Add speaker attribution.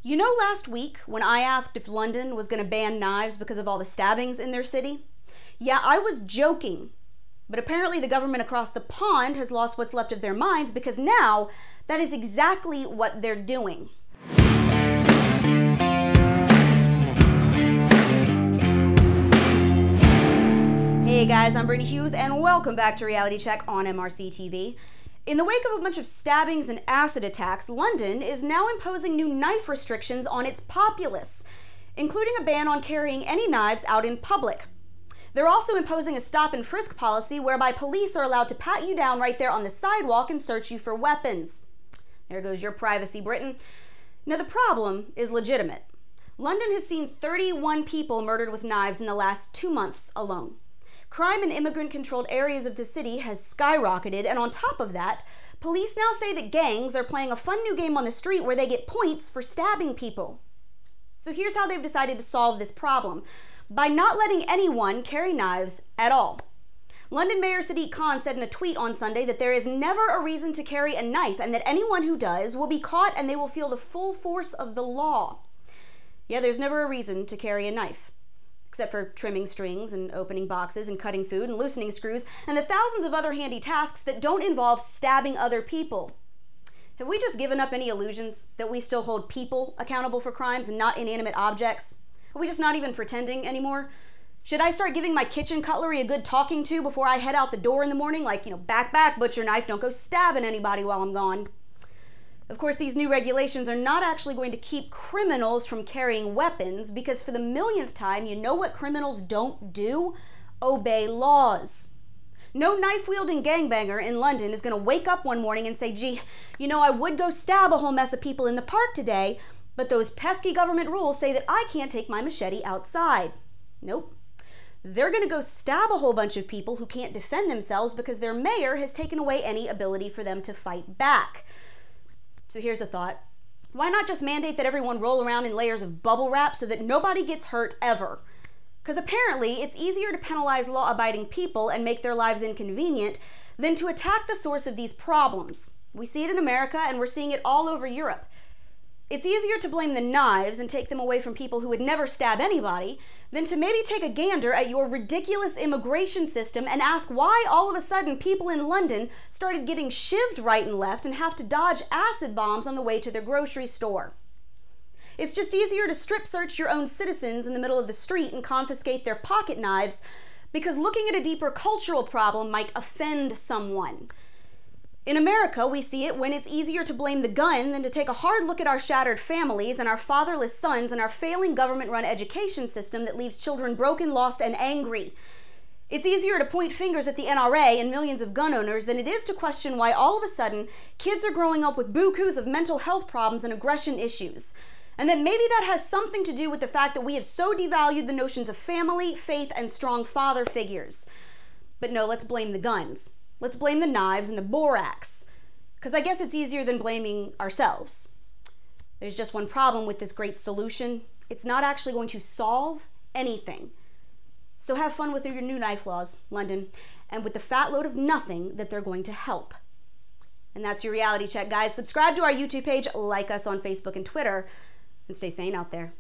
Speaker 1: You know, last week when I asked if London was going to ban knives because of all the stabbings in their city? Yeah, I was joking. But apparently the government across the pond has lost what's left of their minds, because now that is exactly what they're doing. Hey guys, I'm Brittany Hughes and welcome back to Reality Check on MRC-TV. In the wake of a bunch of stabbings and acid attacks, London is now imposing new knife restrictions on its populace, including a ban on carrying any knives out in public. They're also imposing a stop and frisk policy whereby police are allowed to pat you down right there on the sidewalk and search you for weapons. There goes your privacy, Britain. Now the problem is legitimate. London has seen 31 people murdered with knives in the last 2 months alone. Crime in immigrant-controlled areas of the city has skyrocketed, and on top of that, police now say that gangs are playing a fun new game on the street where they get points for stabbing people. So here's how they've decided to solve this problem: by not letting anyone carry knives at all. London Mayor Sadiq said in a tweet on Sunday that there is never a reason to carry a knife, and that anyone who does will be caught and they will feel the full force of the law. Yeah, there's never a reason to carry a knife, except for trimming strings and opening boxes and cutting food and loosening screws and the thousands of other handy tasks that don't involve stabbing other people. Have we just given up any illusions that we still hold people accountable for crimes and not inanimate objects? Are we just not even pretending anymore? Should I start giving my kitchen cutlery a good talking to before I head out the door in the morning? Like, back, butcher knife, don't go stabbing anybody while I'm gone. Of course, these new regulations are not actually going to keep criminals from carrying weapons, because for the millionth time, you know what criminals don't do? Obey laws. No knife-wielding gangbanger in London is going to wake up one morning and say, gee, I would go stab a whole mess of people in the park today, but those pesky government rules say that I can't take my machete outside. Nope. They're going to go stab a whole bunch of people who can't defend themselves because their mayor has taken away any ability for them to fight back. So here's a thought. Why not just mandate that everyone roll around in layers of bubble wrap so that nobody gets hurt ever? Because apparently it's easier to penalize law-abiding people and make their lives inconvenient than to attack the source of these problems. We see it in America and we're seeing it all over Europe. It's easier to blame the knives and take them away from people who would never stab anybody than to maybe take a gander at your ridiculous immigration system and ask why all of a sudden people in London started getting shivved right and left and have to dodge acid bombs on the way to their grocery store. It's just easier to strip search your own citizens in the middle of the street and confiscate their pocket knives because looking at a deeper cultural problem might offend someone. In America, we see it when it's easier to blame the gun than to take a hard look at our shattered families and our fatherless sons and our failing government-run education system that leaves children broken, lost, and angry. It's easier to point fingers at the NRA and millions of gun owners than it is to question why all of a sudden kids are growing up with bukus of mental health problems and aggression issues. And that maybe that has something to do with the fact that we have so devalued the notions of family, faith, and strong father figures. But no, let's blame the guns. Let's blame the knives and the borax, because I guess it's easier than blaming ourselves. There's just one problem with this great solution. It's not actually going to solve anything. So have fun with your new knife laws, London, and with the fat load of nothing that they're going to help. And that's your reality check, guys. Subscribe to our YouTube page, like us on Facebook and Twitter, and stay sane out there.